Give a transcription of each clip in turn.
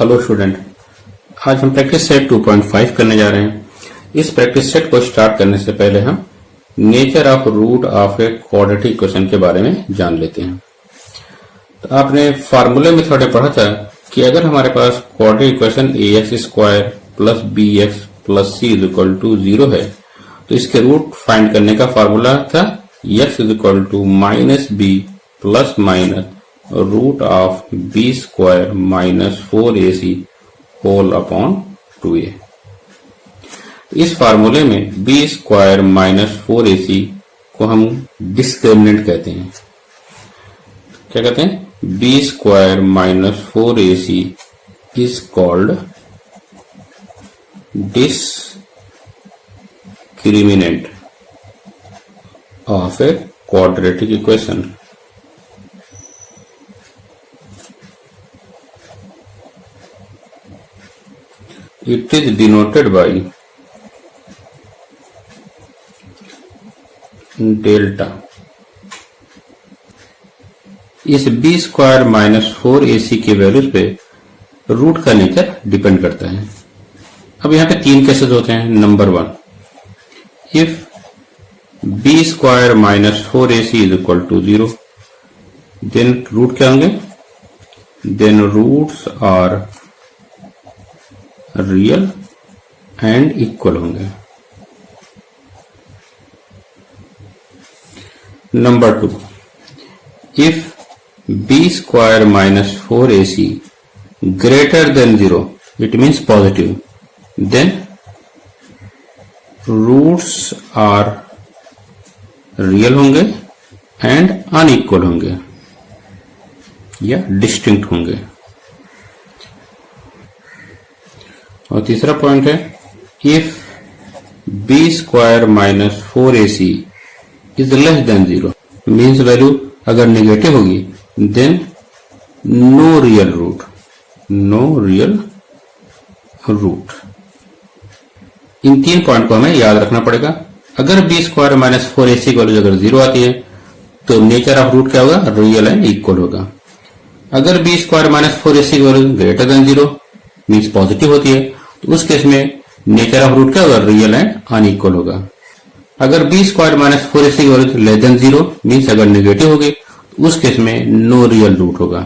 Hello student, आज हम practice set 2.5 करने जा रहे हैं। इस प्रैक्टिस सेट को स्टार्ट करने से पहले हम nature of root of a quadratic equation के बारे में जान लेते हैं। तो आपने फार्मूले में थोड़े पढ़ा था कि अगर हमारे पास quadratic equation ax square plus bx plus c is equal to 0 है तो इसके रूट फाइंड करने का फार्मूला था x is equal to minus b plus minus root of b square minus 4ac whole upon 2a। इस फार्मूले में B square minus 4ac को हम डिस्क्रिमिनेंट कहते हैं। क्या कहते हैं? B square minus 4ac is called discriminant of a quadratic equation. It is denoted by delta. इस बी स्क्वायर माइनस 4ac की वैल्यूज पे रूट का नेचर डिपेंड करता है। अब यहाँ पे तीन केसेस होते हैं। Number 1, if B square minus 4ac is equal to 0 then root क्या होंगे? Then roots are real and equal होंगे। Number 2, if B square minus 4ac greater than 0 it means positive then roots are real होंगे and unequal होंगे या distinct होंगे। और तीसरा point है, if B square minus 4ac is less than 0 means value अगर negative होगी देन नो रियल रूट। इन तीन पॉइंट को हमें याद रखना पड़ेगा। अगर बी स्क्वायर माइनस 4ac की वैल्यू अगर 0 आती है तो नेचर ऑफ रूट क्या होगा? रियल एंड इक्वल होगा। अगर बी स्क्वायर माइनस 4ac की value greater than 0 means positive होती है तो उस केस में नेचर ऑफ रूट क्या होगा? रियल एंड अनइक्वल होगा। अगर बी स्क्वायर माइनस 4ac की वैल्यू लेस देन 0 मीन्स अगर नेगेटिव होगी तो उस केस में नो रियल रूट होगा।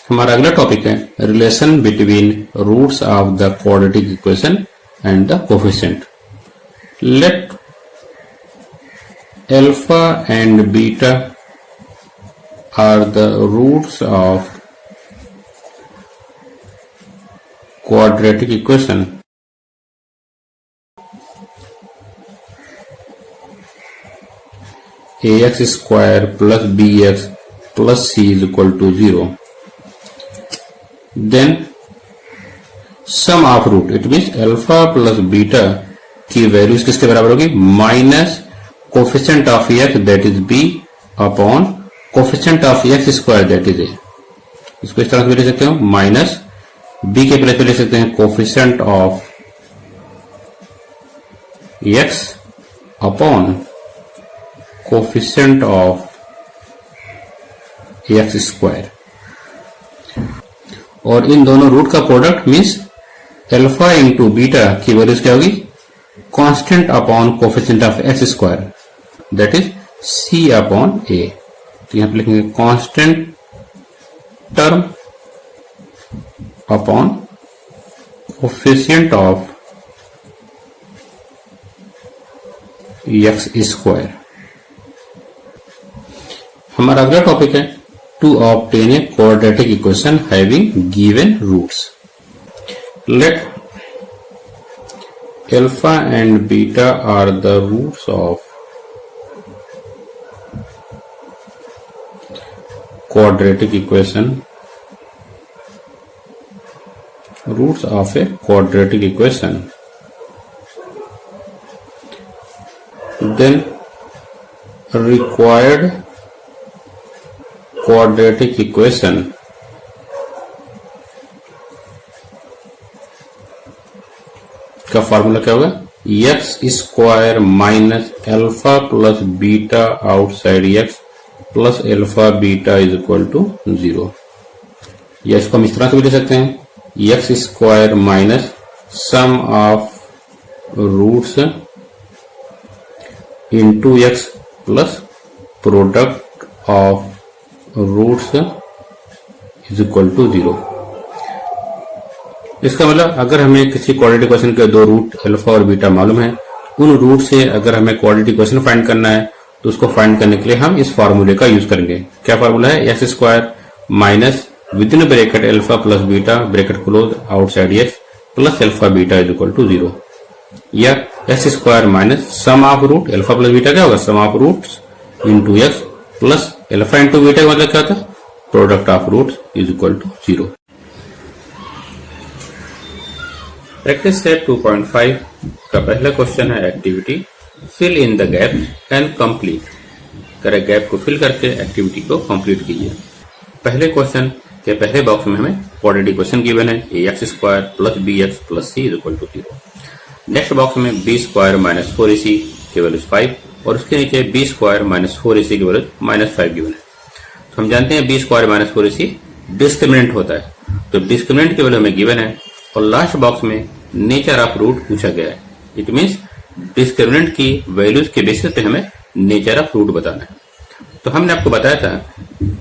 हमारा अगला टॉपिक है relation between roots of the quadratic equation and the coefficient. Let alpha and beta are the roots of quadratic equation. ax square plus bx plus c is equal to 0. Then sum of root it means alpha plus beta की values किसके बराबर होगी? Minus coefficient of x that is b upon coefficient of x square that is a। इसको इस तरह से लिख सकते हो, माइनस b के प्लेस पे लिख सकते हैं coefficient of x upon coefficient of x square. और इन दोनों रूट का product means alpha into beta की वैल्यूज क्या होगी? Constant upon coefficient of x square that is c upon a। तो यहां पे लिखेंगे constant term upon coefficient of x square. हमारा अगला टॉपिक है to obtain a quadratic equation having given roots. Let alpha and beta are the roots of quadratic equation. Roots of a quadratic equation. Then required quadratic equation का formula क्या होगा? X square minus alpha plus beta outside x plus alpha beta is equal to 0। या इसको हम इस तरह से भी ले सकते हैं x square minus sum of roots into x plus product of roots is equal to 0। इसका मतलब अगर हमें किसी क्वाड्रेटिक इक्वेशन के दो रूट अल्फा और बीटा मालूम है, उन रूट से अगर हमें क्वाड्रेटिक इक्वेशन फाइंड करना है तो उसको फाइंड करने के लिए हम इस फार्मूले का यूज करेंगे। क्या फार्मूला है? X square minus within bracket alpha plus beta bracket close outside x plus alpha beta is equal to 0, या X square minus sum of root alpha plus beta क्या होगा? Sum of roots into x plus alpha into beta का मतलब क्या होता है? Product of roots is equal to 0। Practice set 2.5 का पहला क्वेश्चन है activity fill in the gap and complete. Correct gap को फिल करके एक्टिविटी को कंप्लीट कीजिए। पहले क्वेश्चन के पहले बॉक्स में हमें क्वाड्रेटिक इक्वेशन गिवन है A X square plus B X plus C is equal to 0। Next box में बी स्क्वायर माइनस 4ac की वैल्यू 5 और उसके नीचे बी स्क्वायर माइनस 4ac की वैल्यू माइनस 5 गिवन है। तो हम जानते हैं b square minus 4ac discriminant होता है, तो डिस्क्रिमिनेंट की वैल्यू हमें गिवन है और लास्ट बॉक्स में नेचर ऑफ रूट पूछा गया है। इट मींस डिस्क्रिमिनेंट की वैल्यूज के बेसिस पे हमें नेचर ऑफ रूट बताना है। तो हमने आपको बताया था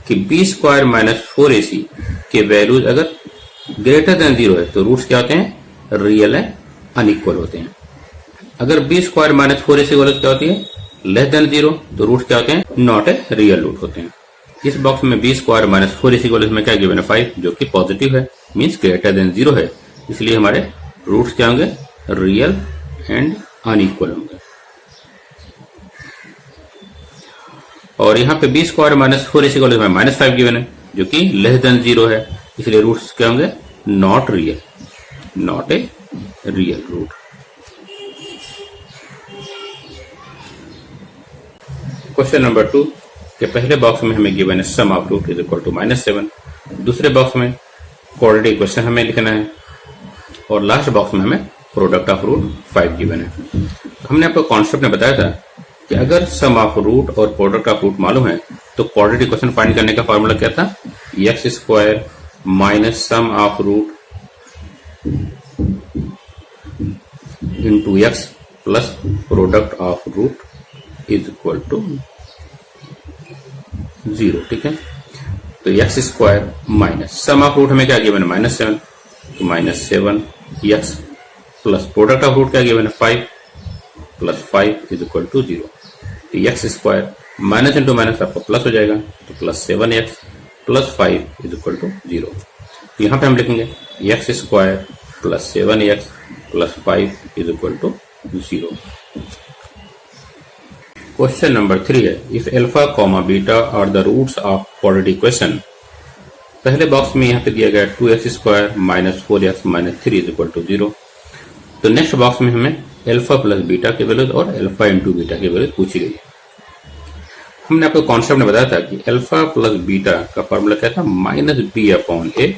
कि बी स्क्वायर माइनस 4ac के वैल्यूज अगर ग्रेटर देन 0 है तो रूट्स क्या होते हैं? रियल है, अनइक्वल होते हैं। अगर बी स्क्वायर माइनस 4ac की वैल्यूज क्या होती है? लेस देन 0 तो रूट्स क्या होते हैं? नॉट ए रियल रूट होते हैं। इस बॉक्स में बी स्क्वायर माइनस 4ac की वैल्यूज में क्या गिवन है? 5, जो कि पॉजिटिव है, मीन्स ग्रेटर देन 0 है, इसलिए हमारे रूट्स क्या होंगे? रियल एंड अनइक्वल होंगे। और यहाँ पे बी स्क्वायर माइनस 4ac की वैल्यू में माइनस 5 गिवन है, जो कि लेस देन 0 है, इसलिए रूट्स क्या होंगे? Not real, not a real root. Question number 2 के पहले बॉक्स में हमें गिवन है sum of root is equal to -7। दूसरे बॉक्स में क्वाड्रेटिक इक्वेशन हमें लिखना है और लास्ट बॉक्स में हमें प्रोडक्ट ऑफ रूट 5 गिवन है। तो हमने आपको कॉन्सेप्ट में बताया था कि अगर सम ऑफ रूट और प्रोडक्ट ऑफ रूट मालूम है तो क्वाड्रेटिक इक्वेशन फाइंड करने का फॉर्मूला क्या था? X square minus sum of root into x plus product of root is equal to 0। ठीक है, तो x square minus sum of root हमें क्या गिवन है? -7, तो -7 x plus product of root क्या गिवन है? 5 प्लस 5 इज इक्वल टू 0। तो x square minus into minus आपका प्लस हो जाएगा, तो plus 7x plus 5 is equal to 0। तो यहाँ पे हम लिखेंगे x square plus 7x plus 5 is equal to 0। Question number 3 है if alpha comma beta are the roots of quadratic equation. पहले बॉक्स में यहाँ पे दिया गया 2x स्क्वायर minus 4x minus 3 is equal to 0। तो नेक्स्ट बॉक्स में हमें अल्फा प्लस बीटा की वैल्यूज और अल्फा इंटू बीटा की वैल्यूज पूछी गई। हमने आपको कॉन्सेप्ट में बताया था कि अल्फा प्लस बीटा का फॉर्मूला क्या था? -b/a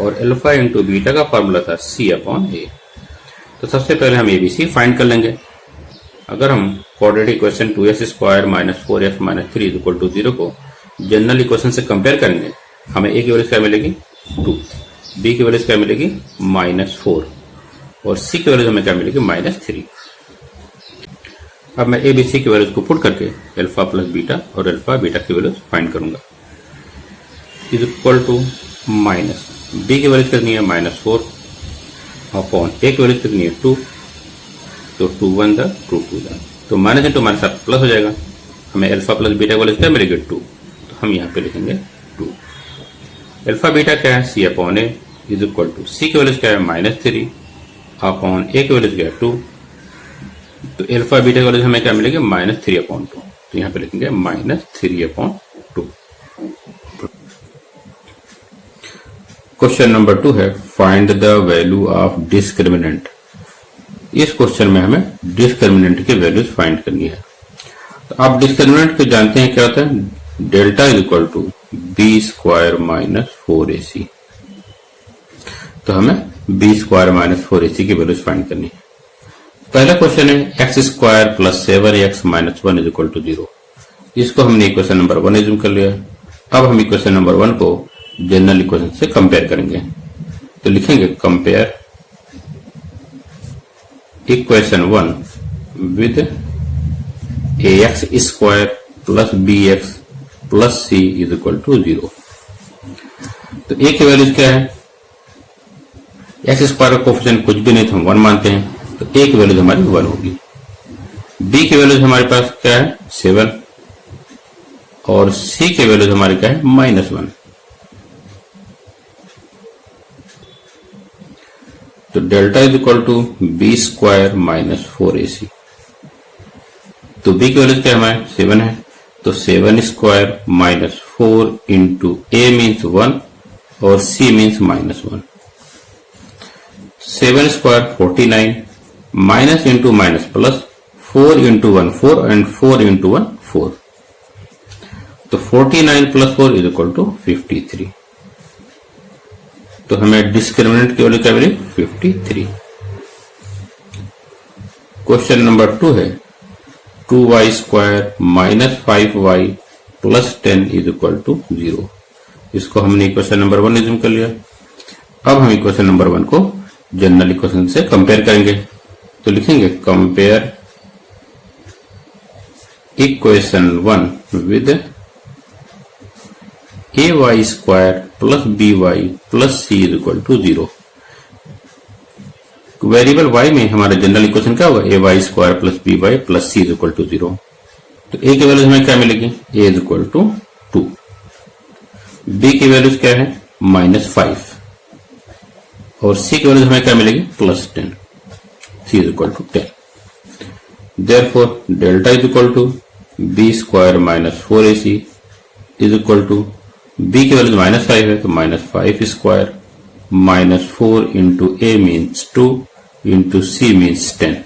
और अल्फा इंटू बीटा का फॉर्मूला था c/a। तो सबसे पहले हम ABC फाइंड कर लेंगे। अगर हम क्वाड्रेटिक इक्वेशन 2x स्क्वायर minus 4x minus 3 is equal to 0 को जनरल इक्वेशन से कंपेयर करेंगे, हमें a की वैल्यू क्या मिलेगी? 2, b की वैल्यू क्या मिलेगी? -4 और c की वैल्यू हमें क्या मिलेगी? -3। अब मैं ABC की वैल्यूज को पुट करके अल्फा प्लस बीटा और अल्फा बीटा की वैल्यूज फाइंड करूंगा। Is equal to minus b की वैल्यूज कितनी है? -4 अपॉन a की वैल्यूज कितनी है? 2, तो 2 1 द 2 2 द, तो माइनस इंटू माइनस आप प्लस हो जाएगा। हमें अल्फा प्लस बीटा की वैल्यूज क्या मिलेगी? 2, तो हम यहाँ पे लिखेंगे 2। अल्फा बीटा क्या है? c/a is equal to c की वैल्यूज क्या है? -3 अपॉन a की वैल्यूज क्या है? 2, तो अल्फा बीटा की वैल्यूज हमें क्या मिलेगी? -3/2, तो यहाँ पे लिखेंगे -3/2। क्वेश्चन नंबर 2 है find the value of discriminant. इस क्वेश्चन में हमें डिस्क्रिमिनेंट की वैल्यूज फाइंड करनी है। तो आप डिस्क्रिमिनेंट को जानते हैं क्या होता है? Delta is equal to b square minus 4ac। तो हमें बी स्क्वायर माइनस 4ac की वैल्यूज फाइंड करनी है। पहला क्वेश्चन है x square plus 7x minus 1 is equal to 0। इसको हमने इक्वेशन नंबर 1 एज्यूम कर लिया। अब हम इक्वेशन नंबर 1 को जनरल इक्वेशन से कंपेयर करेंगे। तो लिखेंगे compare equation 1 with ax square plus bx plus c is equal to 0। तो a की वैल्यूज क्या है? x स्क्वायर का कोफिशिएंट कुछ भी नहीं तो हम 1 मानते हैं, तो a की वैल्यूज हमारी 1 होगी। b की वैल्यूज हमारे पास क्या है? 7 और c की वैल्यूज हमारी क्या है? -1। तो delta is equal to b square minus 4ac। तो b की वैल्यूज क्या हमारे? 7 है, तो 7 square minus 4 into a means 1 और c means -1। 7 square 49 minus into minus plus 4 into 1 4 and 4 into 1 4। तो 49 प्लस 4 इज इक्वल टू 53। तो हमें डिस्क्रिमिनेंट की वैल्यू क्या मिली? 53। क्वेश्चन नंबर 2 है 2y square minus 5y plus 10 is equal to 0। इसको हमने equation number 1 assume कर लिया। अब हम इक्वेशन नंबर 1 को जनरल इक्वेशन से कंपेयर करेंगे। तो लिखेंगे compare equation 1 with ay square plus by plus c is equal to 0। Variable y में हमारा जनरल इक्वेशन क्या होगा? ay square plus by plus c is equal to 0। तो a की वैल्यूज हमें क्या मिलेगी? a is equal to 2। b की वैल्यूज क्या है? -5 और c की वैल्यूज हमें क्या मिलेगी? +10। c is equal to 10। Therefore delta is equal to b square minus 4ac is equal to b की वैल्यू -5 है, तो -5 square minus 4 into a means 2 into c means 10।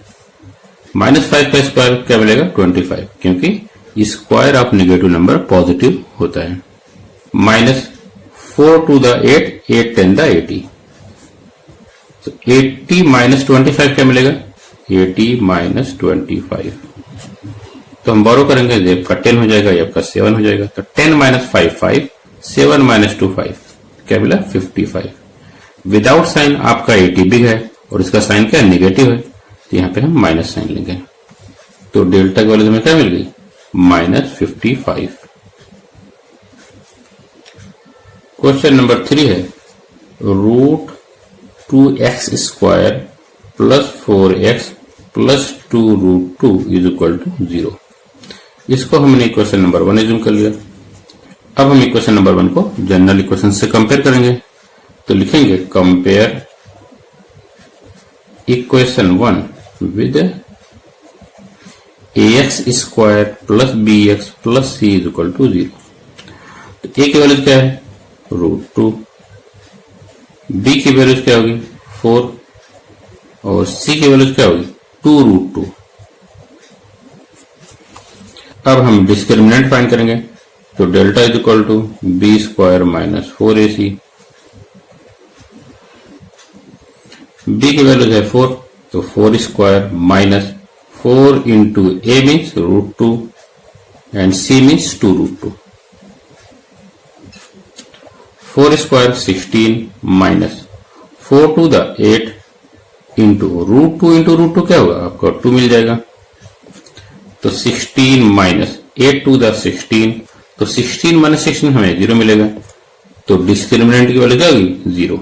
-5 का स्क्वायर क्या मिलेगा? 25, क्योंकि square of negative number positive होता है। -4 to the 8 8 10 the 80। तो 80 माइनस 25 क्या मिलेगा? 80 माइनस 25। तो हम बोरो करेंगे, जेब का 10 हो जाएगा, ये आपका 7 हो जाएगा। तो 10 माइनस 5 5, 7 माइनस 2 5, क्या मिला? 55। विदाउट साइन आपका 80 बिग है और इसका साइन क्या है? नेगेटिव है, तो यहां पे हम माइनस साइन लेंगे। तो डेल्टा की वैल्यू में क्या मिल गई? -55। क्वेश्चन नंबर 3 है root 2x square plus 4x plus 2 root 2 is equal to 0। इसको हमने इक्वेशन नंबर 1 एज्यूम कर लिया। अब हम इक्वेशन नंबर 1 को जनरल इक्वेशन से कंपेयर करेंगे। तो लिखेंगे compare equation 1 with ax square plus bx plus c is equal to 0। तो a की वैल्यूज क्या है? √2। b की वैल्यूज क्या होगी? 4 और c की वैल्यूज क्या होगी? 2 √2। अब हम डिस्क्रिमिनेंट फाइंड करेंगे। तो delta is equal to b square minus 4ac। b की वैल्यू है 4, तो 4 square minus 4 into a means √2 and c means 2 √2। 4 square 16 minus 4 to the 8 into √2 क्या होगा? आपको 2 मिल जाएगा। तो 16 माइनस 8 टू द 16, तो 16 माइनस 16 हमें 0 मिलेगा। तो डिस्क्रिमिनेंट की वैल्यू क्या होगी? 0।